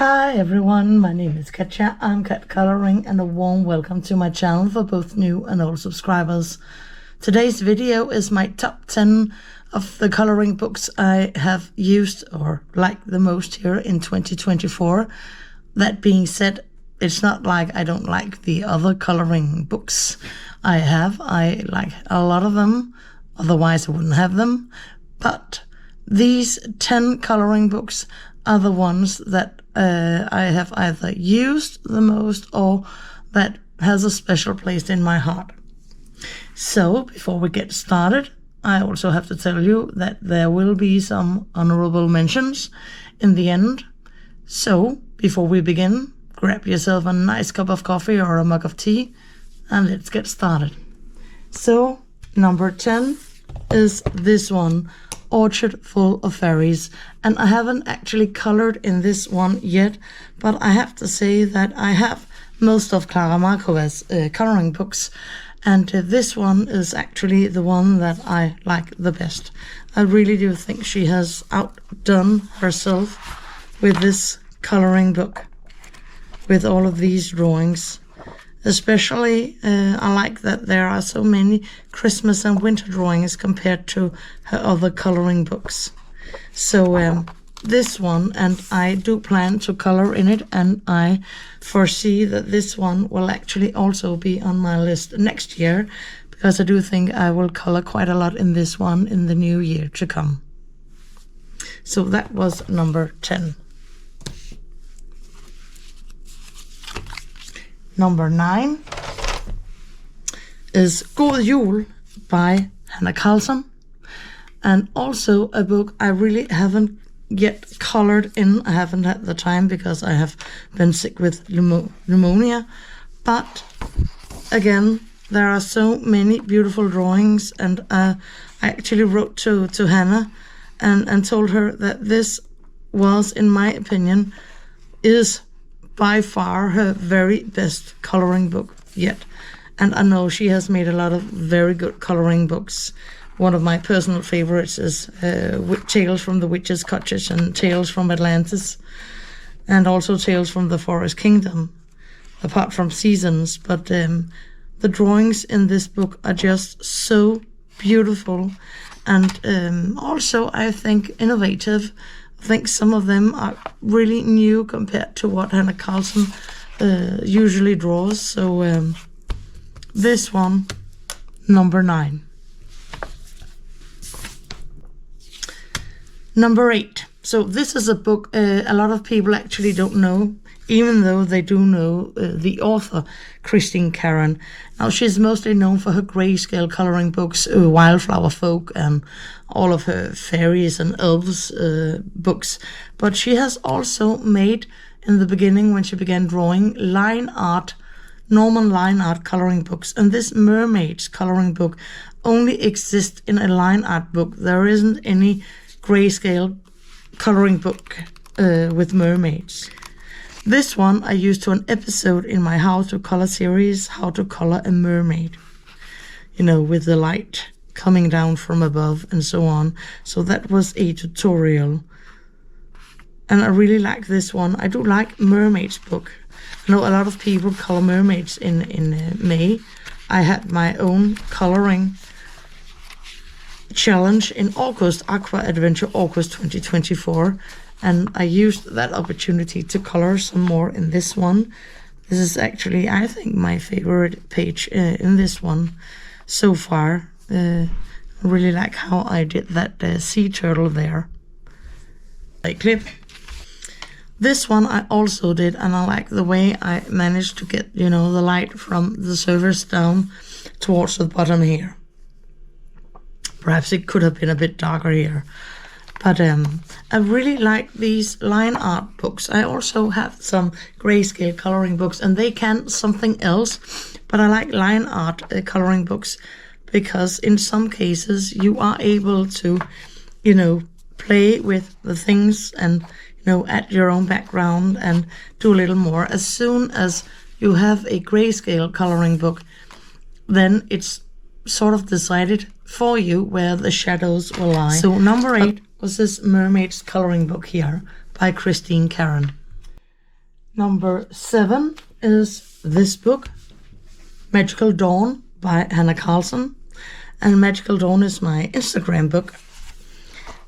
Hi everyone, my name is Katja, I'm CatColouring, and a warm welcome to my channel for both new and old subscribers. Today's video is my top 10 of the coloring books I have used or liked the most here in 2024. That being said, it's not like I don't like the other coloring books I have. I like a lot of them, otherwise I wouldn't have them. But these 10 coloring books are the ones that I have either used the most or that has a special place in my heart. So before we get started, I also have to tell you that there will be some honorable mentions in the end. So before we begin, grab yourself a nice cup of coffee or a mug of tea and let's get started. So number 10 is this one, Orchard Full of Fairies, and I haven't actually colored in this one yet, but I have to say that I have most of Clara Markova's coloring books, and this one is actually the one that I like the best. I really do think she has outdone herself with this coloring book, with all of these drawings. Especially, I like that there are so many Christmas and winter drawings compared to her other coloring books. So this one, and I do plan to color in it, and I foresee that this one will actually also be on my list next year, because I do think I will color quite a lot in this one in the new year to come. So that was number 10. Number 9 is God Jul by Hanna Karlsson, and also a book I really haven't yet colored in. I haven't had the time because I have been sick with pneumonia, but again, there are so many beautiful drawings, and I actually wrote to Hannah and told her that this was, in my opinion, is by far her very best coloring book yet. And I know she has made a lot of very good coloring books. One of my personal favorites is Tales from the Witch's Cottage and Tales from Atlantis, and also Tales from the Forest Kingdom, apart from Seasons. But the drawings in this book are just so beautiful, and also I think innovative. I think some of them are really new compared to what Hanna Karlsson usually draws. So this one, number 9. Number 8. So this is a book a lot of people actually don't know, even though they do know the author, Christine Karen. Now, she's mostly known for her grayscale coloring books, Wildflower Folk, and all of her fairies and elves books. But she has also made, in the beginning when she began drawing, line art, Norman line art coloring books. And this Mermaids coloring book only exists in a line art book. There isn't any grayscale coloring book with mermaids. This one I used to an episode in my How to Color series, How to Color a Mermaid. You know, with the light coming down from above and so on. So that was a tutorial. And I really like this one. I do like Mermaids book. I know a lot of people color mermaids in May. I had my own coloring challenge in August, Aqua Adventure August 2024. And I used that opportunity to color some more in this one. This is actually, I think, my favorite page in this one so far. I really like how I did that sea turtle there. Like clip. This one I also did, and I like the way I managed to get, you know, the light from the surface down towards the bottom here. Perhaps it could have been a bit darker here. But I really like these line art books. I also have some grayscale coloring books, and they can something else. But I like line art coloring books because in some cases you are able to, you know, play with the things and, you know, add your own background and do a little more. As soon as you have a grayscale coloring book, then it's sort of decided for you where the shadows will lie. So number 8 was this Mermaids coloring book here by Christine Karen. Number 7 is this book, Magical Dawn by Hannah Carlson. And Magical Dawn is my Instagram book.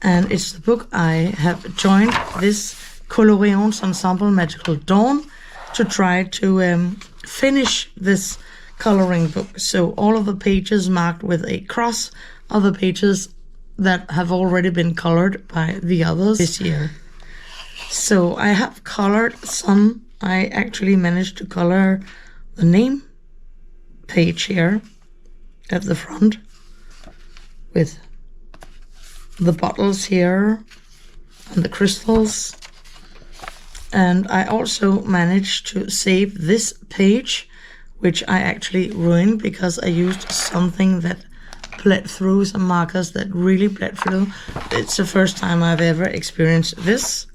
And it's the book I have joined this CatColouring ensemble Magical Dawn to try to finish this coloring book. So all of the pages marked with a cross are the pages that have already been colored by the others this year. So I have colored some. I actually managed to color the name page here at the front with the bottles here and the crystals. And I also managed to save this page, which I actually ruined because I used something that bled through, some markers that really bled through. It's the first time I've ever experienced this.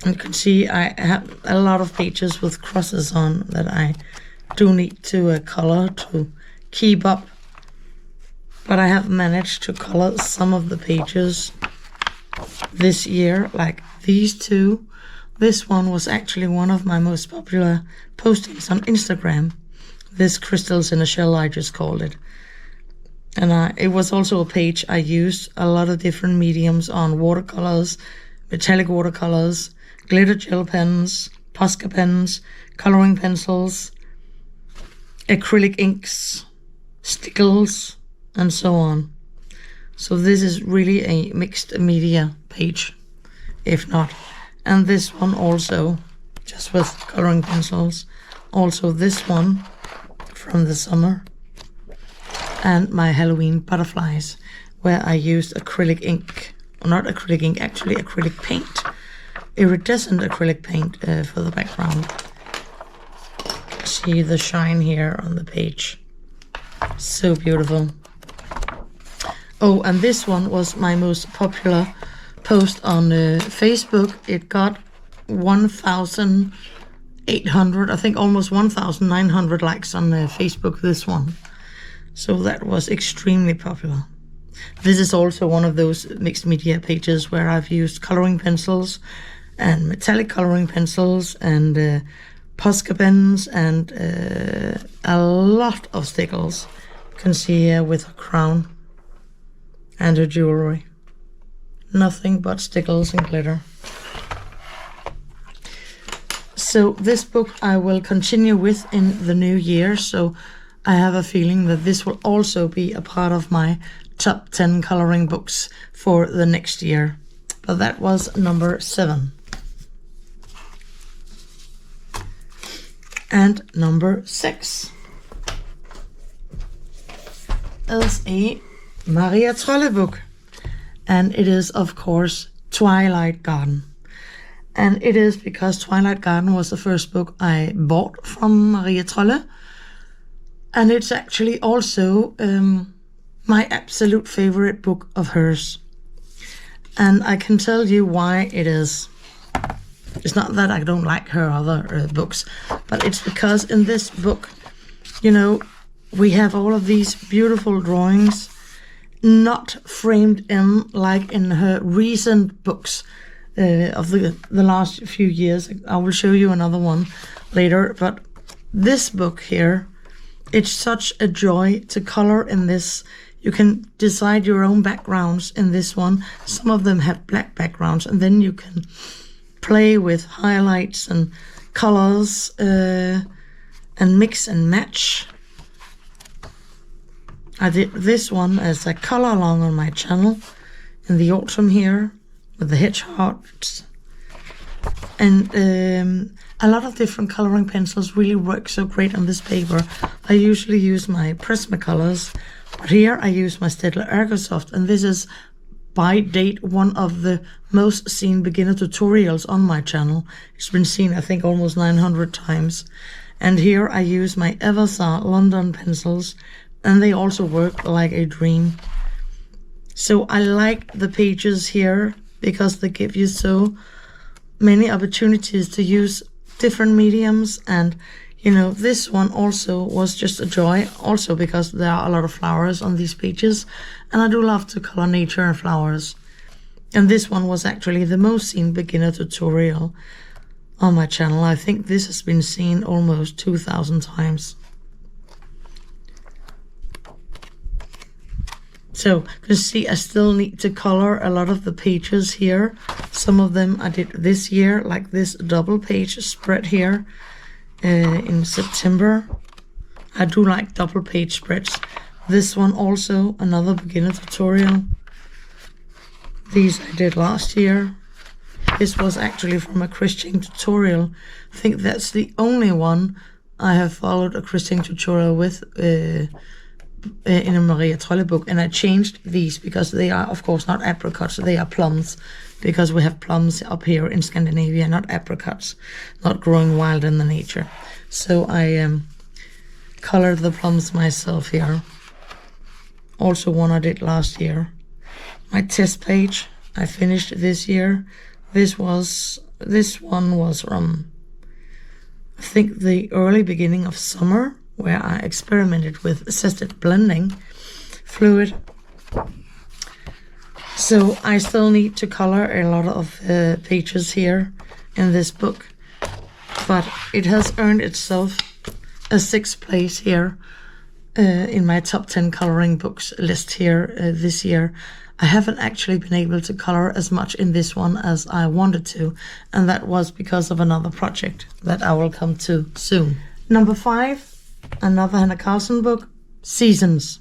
You can see I have a lot of pages with crosses on that I do need to color to keep up. But I have managed to color some of the pages this year, like these two. This one was actually one of my most popular postings on Instagram. This Crystals in a Shell, I just called it. And it was also a page I used a lot of different mediums on: watercolors, metallic watercolors, glitter gel pens, Posca pens, coloring pencils, acrylic inks, stickles, and so on. So this is really a mixed media page, if not. And this one also, just with coloring pencils. Also this one from the summer. And my Halloween butterflies, where I used acrylic ink, or not acrylic ink, actually acrylic paint. Iridescent acrylic paint for the background. See the shine here on the page. So beautiful. Oh, and this one was my most popular post on Facebook. It got 1,800, I think almost 1,900 likes on Facebook, this one. So that was extremely popular. This is also one of those mixed media pages where I've used coloring pencils and metallic coloring pencils and Posca pens and a lot of stickles. You can see here with a crown and her jewelry. Nothing but stickles and glitter. So this book I will continue with in the new year, so I have a feeling that this will also be a part of my top 10 coloring books for the next year. But that was number 7. And number 6 is a Maria Trolle book. And it is, of course, Twilight Garden. And it is because Twilight Garden was the first book I bought from Maria Trolle. And it's actually also my absolute favorite book of hers. And I can tell you why it is. It's not that I don't like her other books, but it's because in this book, you know, we have all of these beautiful drawings, not framed in like in her recent books of the last few years. I will show you another one later, but this book here, it's such a joy to color in this. You can decide your own backgrounds in this one. Some of them have black backgrounds, and then you can play with highlights and colors and mix and match. I did this one as a color along on my channel in the autumn here with the hedgehogs. And a lot of different coloring pencils really work so great on this paper. I usually use my Prismacolors, but here I use my Staedtler Ergosoft, and this is by date one of the most seen beginner tutorials on my channel. It's been seen, I think, almost 900 times. And here I use my Eversar London pencils, and they also work like a dream. So I like the pages here because they give you so many opportunities to use different mediums. And you know, this one also was just a joy, also because there are a lot of flowers on these pages, and I do love to color nature and flowers. And this one was actually the most seen beginner tutorial on my channel. I think this has been seen almost 2,000 times. So you can see I still need to color a lot of the pages here. Some of them I did this year, like this double page spread here in September. I do like double page spreads. This one also, another beginner tutorial. These I did last year. This was actually from a Christian tutorial. I think that's the only one I have followed a Christian tutorial with in a Maria Trolle book, and I changed these because they are, of course, not apricots, they are plums, because we have plums up here in Scandinavia, not apricots, not growing wild in the nature. So I colored the plums myself here. Also one I did last year. My test page I finished this year. This one was from, I think, the early beginning of summer, where I experimented with assisted blending fluid. So I still need to color a lot of pages here in this book, but it has earned itself a 6th place here in my top 10 coloring books list here this year. I haven't actually been able to color as much in this one as I wanted to, and that was because of another project that I will come to soon. Number 5. Another Hannah Carlson book, Seasons.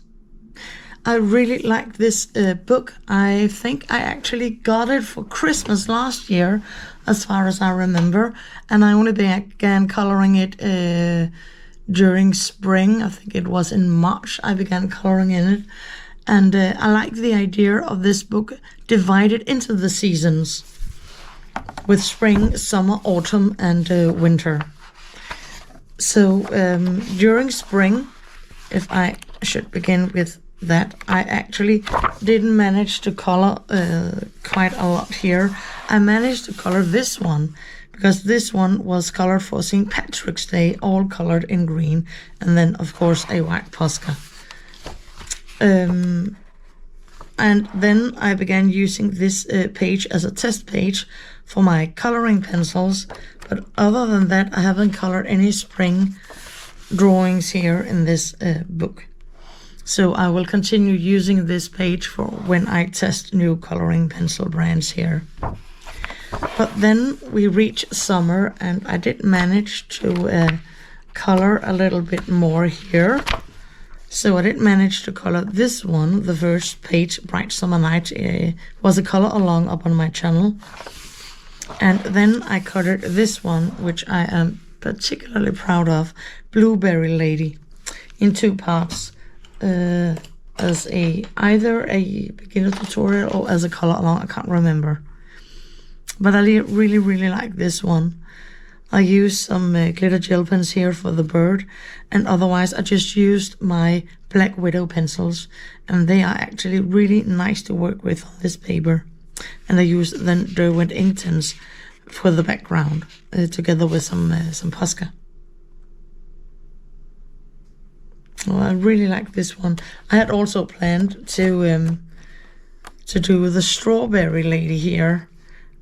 I really like this book. I think I actually got it for Christmas last year, as far as I remember, and I only began coloring it during spring. I think it was in March I began coloring in it, and I like the idea of this book divided into the seasons, with spring, summer, autumn, and winter. So during spring, if I should begin with that, I actually didn't manage to color quite a lot here. I managed to color this one, because this one was colored for St. Patrick's Day, all colored in green, and then of course a white posca. And then I began using this page as a test page for my coloring pencils, but other than that I haven't colored any spring drawings here in this book. So I will continue using this page for when I test new coloring pencil brands here. But then we reach summer, and I did manage to color a little bit more here. So I did manage to color this one, the first page, Bright Summer Night, was a color along up on my channel. And then I colored this one, which I am particularly proud of, Blueberry Lady, in 2 parts, as either a beginner tutorial or as a color along, I can't remember. But I really like this one. I used some glitter gel pens here for the bird, and otherwise I just used my Black Widow pencils, and they are actually really nice to work with on this paper. And I used then Derwent Inkten's for the background, together with some Posca. Well, I really like this one. I had also planned to do the Strawberry Lady here,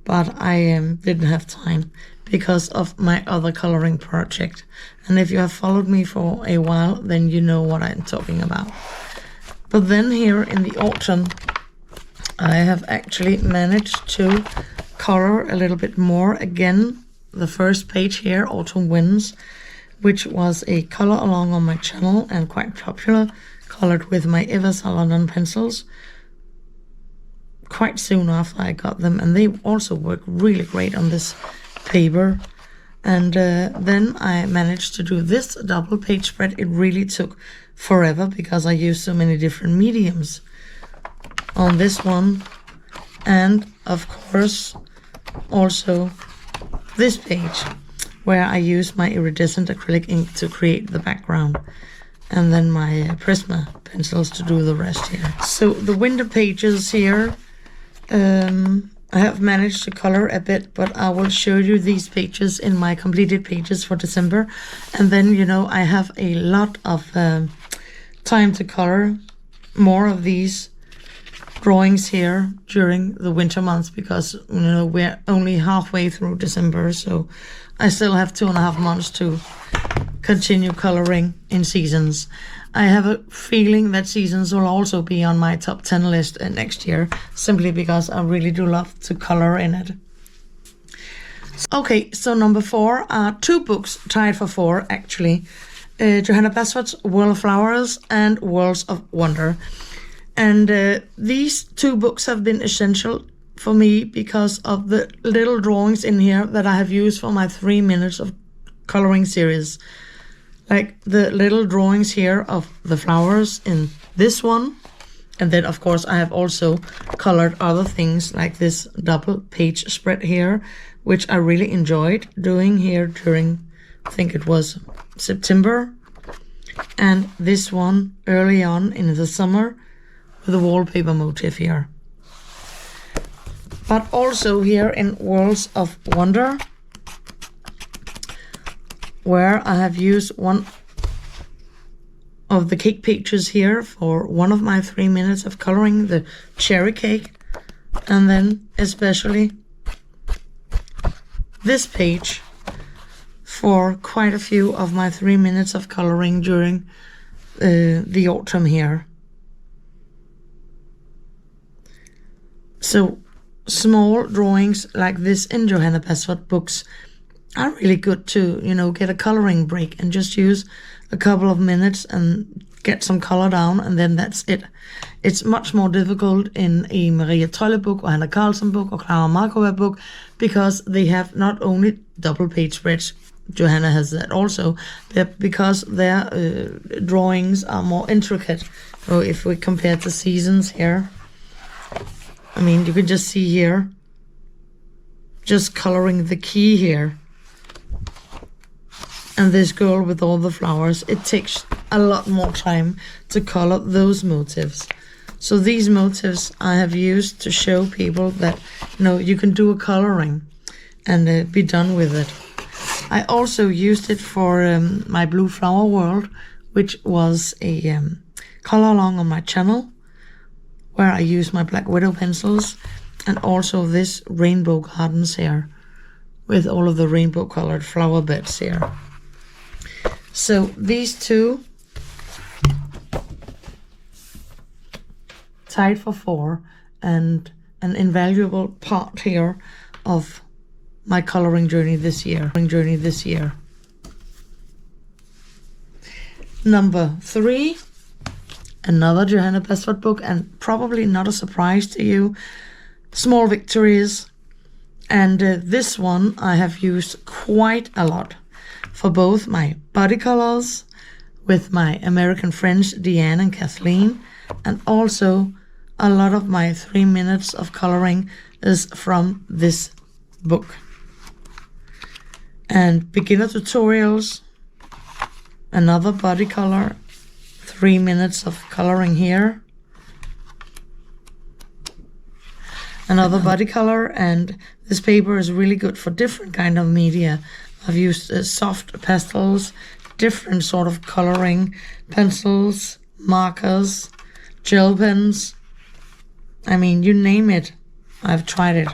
but I didn't have time because of my other coloring project. And if you have followed me for a while, then you know what I'm talking about. But then here in the autumn, I have actually managed to color a little bit more. Again, the first page here, Autumn Winds, which was a color along on my channel and quite popular, colored with my Eversa London pencils quite soon after I got them, and they also work really great on this paper. And then I managed to do this double page spread. It really took forever because I used so many different mediums on this one, and of course also this page where I use my iridescent acrylic ink to create the background, and then my Prisma pencils to do the rest here. So the winter pages here, I have managed to color a bit, but I will show you these pages in my completed pages for December. And then, you know, I have a lot of time to color more of these drawings here during the winter months, because you know we're only halfway through December, so I still have 2.5 months to continue coloring in seasons. I have a feeling that seasons will also be on my top 10 list next year, simply because I really do love to color in it. Okay, so number 4 are 2 books tied for 4 actually. Johanna Basford's World of Flowers and Worlds of Wonder. And these 2 books have been essential for me because of the little drawings in here that I have used for my 3 minutes of coloring series. Like the little drawings here of the flowers in this one. And then of course I have also colored other things like this double page spread here, which I really enjoyed doing here during, I think it was September. And this one early on in the summer with a wallpaper motif here. But also here in Worlds of Wonder, where I have used one of the cake pages here for one of my 3 minutes of coloring, the cherry cake, and then especially this page for quite a few of my 3 minutes of coloring during the autumn here. So small drawings like this in Johanna Basford books are really good to, you know, get a coloring break and just use a couple of minutes and get some color down, and then that's it. It's much more difficult in a Maria Trolle book or Hanna Karlsson book or Clara Markova book, because they have not only double page spreads, Johanna has that also, but because their drawings are more intricate. So if we compare to Seasons here, I mean, you can just see here, just coloring the key here. And this girl with all the flowers, it takes a lot more time to color those motifs. So these motifs I have used to show people that, you know, you can do a coloring and be done with it. I also used it for my Blue Flower World, which was a color along on my channel, where I use my Black Widow pencils, and also this Rainbow Gardens here with all of the rainbow colored flower beds here. So these 2 tied for 4, and an invaluable part here of my coloring journey this year. Number 3, another Johanna Basford book, and probably not a surprise to you, Small Victories. And this one I have used quite a lot for both my body colors with my American friends Deanne and Kathleen, and also a lot of my 3 minutes of coloring is from this book. And beginner tutorials, another body color, 3 minutes of coloring here, another body color, and this paper is really good for different kind of media. I've used soft pastels, different sort of coloring, pencils, markers, gel pens. I mean, you name it, I've tried it,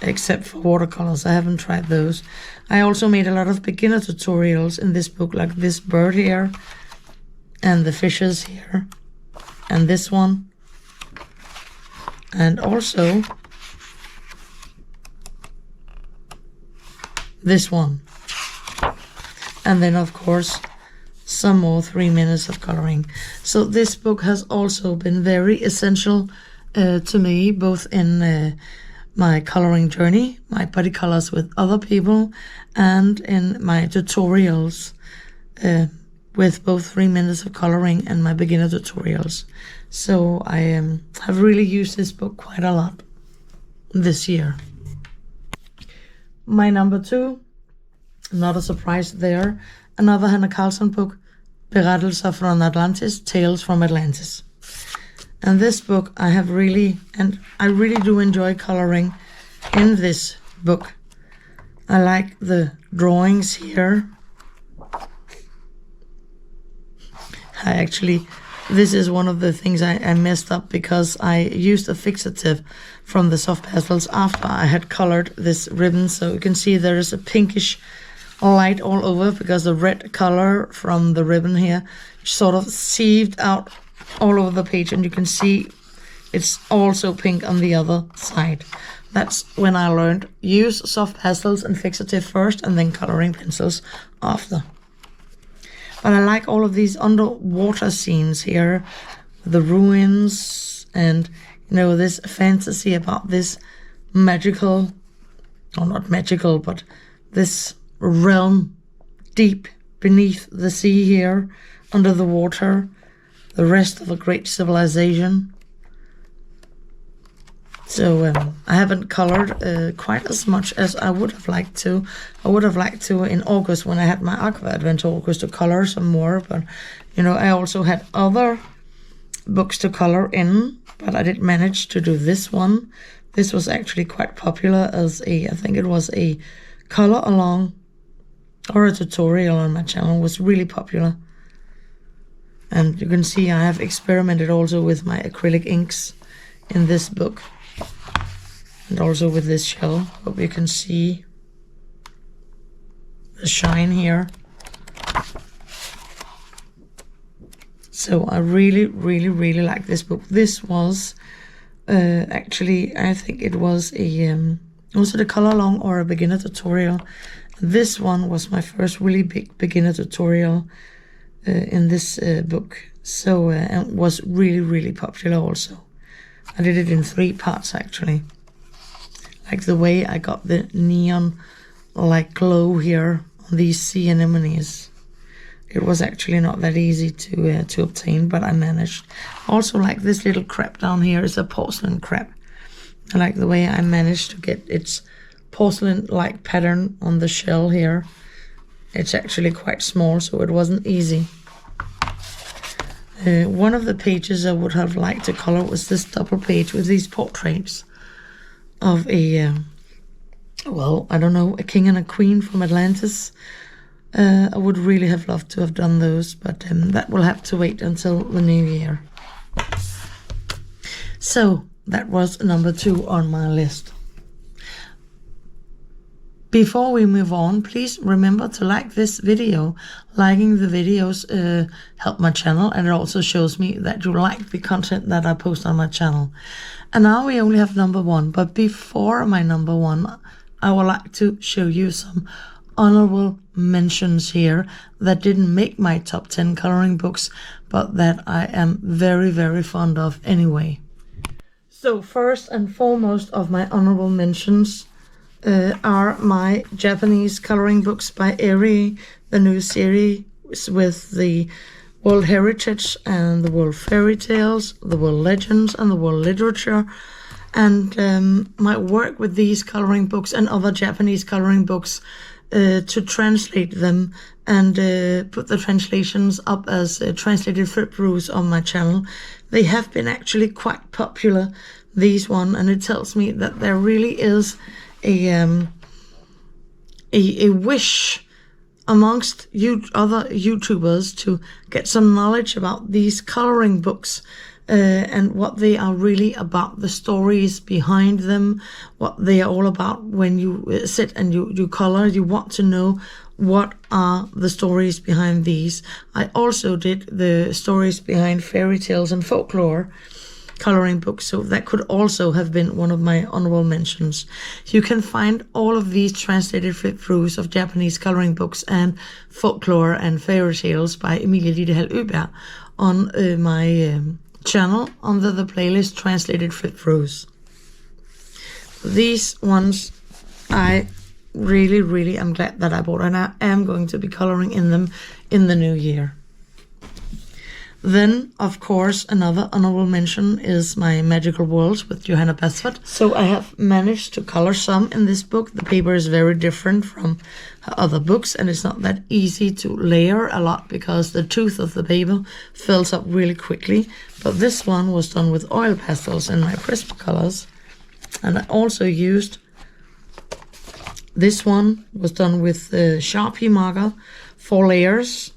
except for watercolors. I haven't tried those. I also made a lot of beginner tutorials in this book, like this bird here, and the fishes here, and this one, and also this one. And then of course some more 3 minutes of coloring. So this book has also been very essential to me, both in my coloring journey, my body colors with other people, and in my tutorials with both 3 minutes of coloring and my beginner tutorials. So I have really used this book quite a lot this year. My number 2, not a surprise there, another Hanna Karlsson book, Berättelser från Atlantis, Tales from Atlantis. And this book I really do enjoy coloring in this book. I like the drawings here. I actually this is one of the things I messed up, because I used a fixative from the soft pastels after I had colored this ribbon. So you can see there is a pinkish light all over, because the red color from the ribbon here sort of sieved out all over the page, and you can see it's also pink on the other side. That's when I learned use soft pastels and fixative first, and then coloring pencils after. But I like all of these underwater scenes here, the ruins, and you know, this fantasy about this magical, or not magical, but this realm deep beneath the sea here, under the water, the rest of a great civilization. So I haven't colored quite as much as I would have liked to. I would have liked to in August, when I had my Aqua Adventure August, to color some more. But, you know, I also had other books to color in, but I didn't manage to do this one. This was actually quite popular as I think it was a color along or a tutorial on my channel. It was really popular. And you can see I have experimented also with my acrylic inks in this book. And also with this shell. Hope you can see the shine here. So I really, really, really like this book. This was actually, I think it was a was it a color along or a beginner tutorial. This one was my first really big beginner tutorial in this book. So it was really, really popular also. I did it in 3 parts actually. Like the way I got the neon like glow here on these sea anemones. It was actually not that easy to obtain, but I managed. Also, like this little crab down here is a porcelain crab. I like the way I managed to get its porcelain-like pattern on the shell here. It's actually quite small, so it wasn't easy. One of the pages I would have liked to color was this double page with these portraits of a, well, I don't know, a king and a queen from Atlantis. I would really have loved to have done those, but that will have to wait until the new year. So that was number 2 on my list. Before we move on, please remember to like this video. Liking the videos help my channel, and it also shows me that you like the content that I post on my channel. And now we only have number 1, but before my number 1, I would like to show you some honorable mentions here that didn't make my top 10 coloring books, but that I am very, very fond of anyway. So first and foremost of my honorable mentions are my Japanese coloring books by Eri, the new series with the World Heritage and the World Fairy Tales, the World Legends and the World Literature. And my work with these coloring books and other Japanese coloring books to translate them and put the translations up as translated flip throughs on my channel. They have been actually quite popular, these one, and it tells me that there really is a wish amongst other YouTubers to get some knowledge about these coloring books and what they are really about, the stories behind them, what they are all about. When you sit and you color, you want to know what are the stories behind these. I also did the stories behind fairy tales and folklore coloring books, so that could also have been one of my honorable mentions. You can find all of these translated flip-throughs of Japanese coloring books and folklore and fairy tales by Emilie Lidehall Øberg on my channel under the playlist Translated Flip-throughs. These ones I really am glad that I bought, and I am going to be coloring in them in the new year. Then, of course, another honorable mention is my Magical Worlds with Johanna Basford. So I have managed to color some in this book. The paper is very different from her other books, and it's not that easy to layer a lot because the tooth of the paper fills up really quickly. But this one was done with oil pastels in my crisp colors. And I also used, this one was done with Sharpie marker, 4 layers.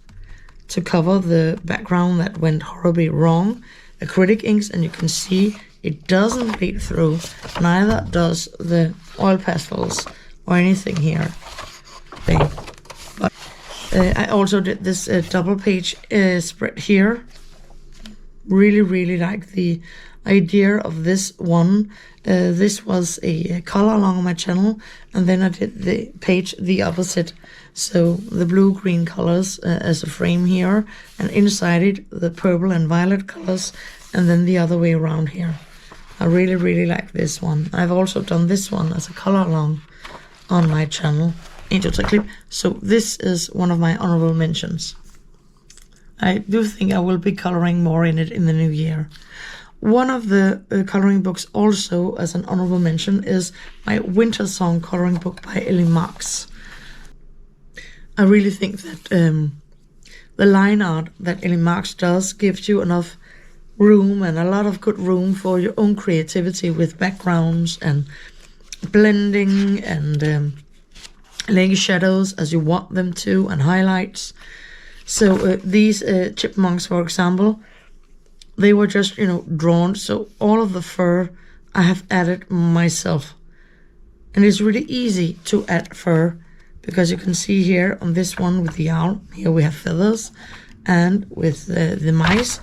to cover the background that went horribly wrong, acrylic inks, and you can see it doesn't bleed through, neither does the oil pastels or anything here. But I also did this double page spread here. Really like the idea of this one. This was a color along my channel, and then I did the page the opposite. So the blue-green colors as a frame here, and inside it the purple and violet colors, and then the other way around here. I really like this one. I've also done this one as a color along on my channel into the clip. So this is one of my honorable mentions. I do think I will be coloring more in it in the new year. One of the coloring books also as an honorable mention is my Winter Song coloring book by Ellie Marks. I really think that the line art that Ellie Marks does gives you enough room, and a lot of good room for your own creativity with backgrounds and blending and laying shadows as you want them to, and highlights. So these chipmunks, for example, they were just, drawn. So all of the fur I have added myself. And it's really easy to add fur, because you can see here on this one with the owl, here we have feathers, and with the mice,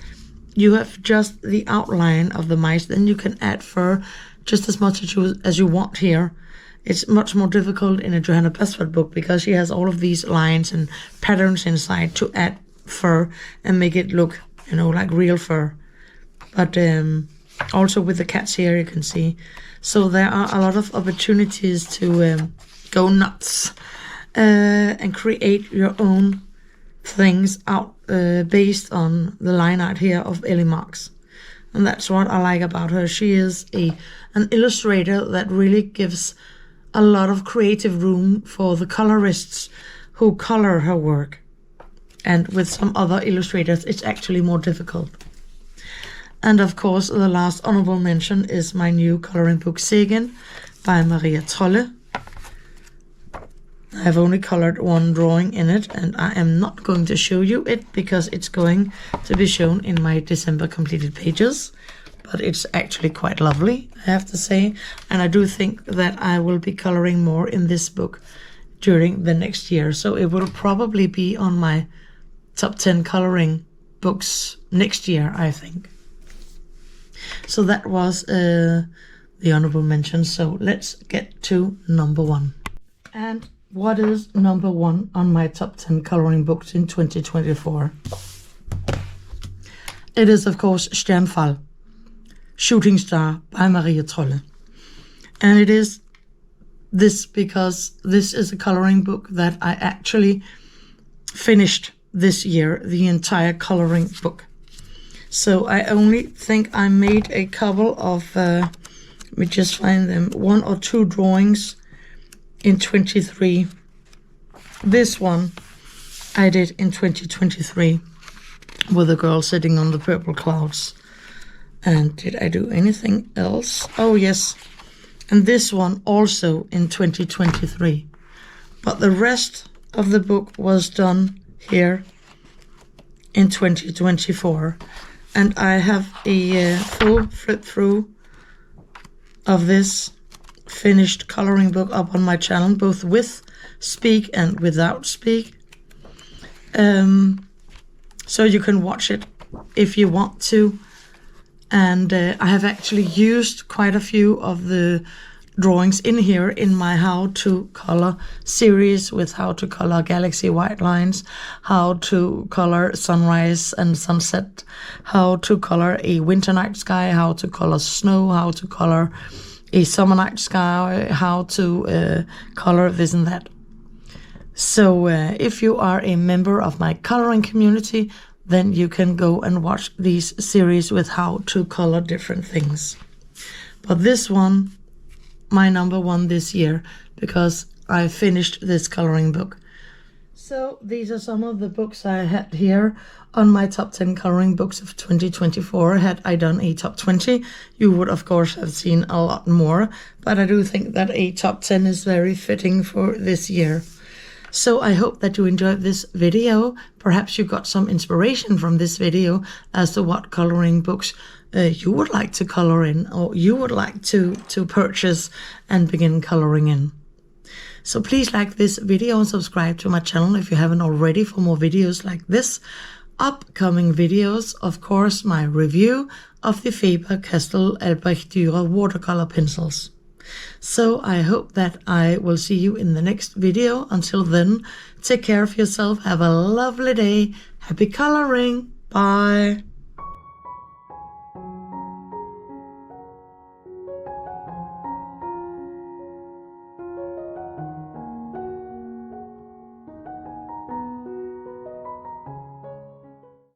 you have just the outline of the mice. Then you can add fur just as much as you want here. It's much more difficult in a Johanna Basford book, because she has all of these lines and patterns inside to add fur and make it look, like real fur. But also with the cats here, you can see. So there are a lot of opportunities to go nuts and create your own things out based on the line art here of Ellie Marks. And that's what I like about her. She is an illustrator that really gives a lot of creative room for the colorists who color her work. And with some other illustrators, it's actually more difficult. And of course, the last honorable mention is my new coloring book, Segen, by Maria Trolle. I have only colored one drawing in it, and I am not going to show you it because it's going to be shown in my December completed pages. But it's actually quite lovely, I have to say. And I do think that I will be coloring more in this book during the next year. So it will probably be on my top 10 coloring books next year, I think. So that was the honorable mention. So let's get to number 1. And what is number 1 on my top 10 coloring books in 2024? It is, of course, Stjernfall, Shooting Star by Maria Trolle. And it is this because this is a coloring book that I actually finished this year, the entire coloring book. So I only think I made a couple of, let me just find them, 1 or 2 drawings in 23. This one I did in 2023 with a girl sitting on the purple clouds. And did I do anything else? Oh, yes. And this one also in 2023. But the rest of the book was done here in 2024. And I have a full flip through of this finished coloring book up on my channel, both with speak and without speak. So you can watch it if you want to. And I have actually used quite a few of the drawings in here in my How to Color series, with how to color galaxy white lines, how to color sunrise and sunset, how to color a winter night sky, how to color snow, how to color a summer night sky, how to color this and that. So if you are a member of my coloring community, then you can go and watch these series with how to color different things. But this one, my number 1 this year, because I finished this coloring book. So these are some of the books I had here on my top 10 coloring books of 2024. Had I done a top 20, you would of course have seen a lot more, but I do think that a top 10 is very fitting for this year. So I hope that you enjoyed this video. Perhaps you got some inspiration from this video as to what coloring books you would like to color in, or you would like to purchase and begin coloring in. So please like this video and subscribe to my channel if you haven't already for more videos like this. Upcoming videos, of course, my review of the Faber-Castell Albrecht Dürer watercolor pencils. So I hope that I will see you in the next video. Until then, take care of yourself. Have a lovely day. Happy coloring. Bye.